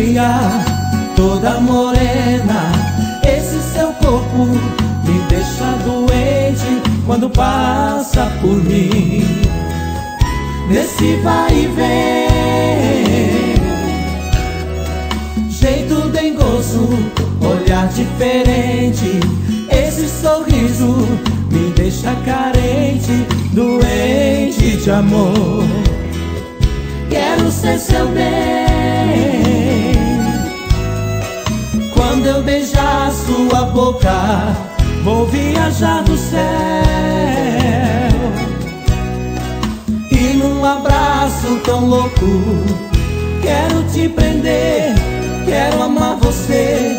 dia, toda morena. Esse seu corpo me deixa doente quando passa por mim. Nesse vai e vem, jeito dengoso, olhar diferente. Esse sorriso me deixa carente, doente de amor. Quero ser seu bem. Quando eu beijar sua boca, vou viajar no céu. E num abraço tão louco, quero te prender, quero amar você.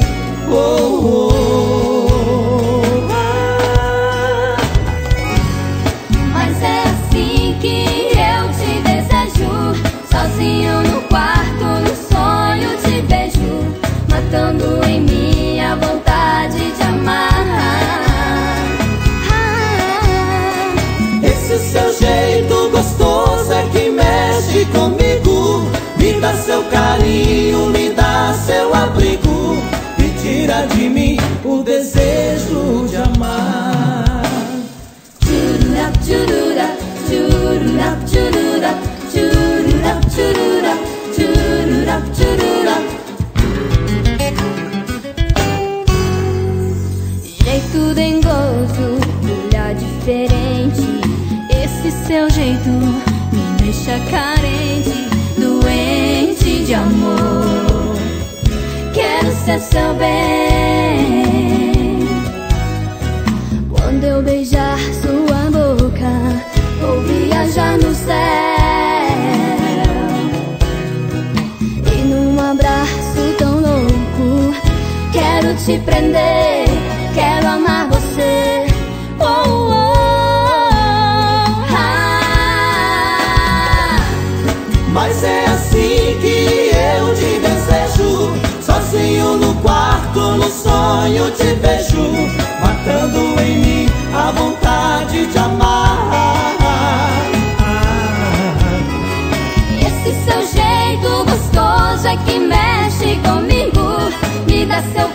Oh, oh, ah. Mas é assim que eu te desejo, sozinho no quarto, no sonho te vejo, matando em mim a vontade de amar. Esse seu jeito gostoso é que mexe comigo. Me dá seu carinho, me dá seu abrigo e tira de mim o desejo de amar. Chururap, chururap, chururap, chururap, chururap, chururap, chururap, chururap. Jeito dengoso, olhar diferente. Esse seu jeito me deixa carente, doente de amor. Quero ser seu bem. Quando eu beijar sua boca, vou viajar no céu. E num abraço tão louco, quero te prender, quero amar você. Oh, oh, ah. Mas é assim que eu te desejo, sozinho no quarto, no sonho te vejo, matando em mim a vontade de amar. Esse seu jeito gostoso é que mexe comigo, me dá seu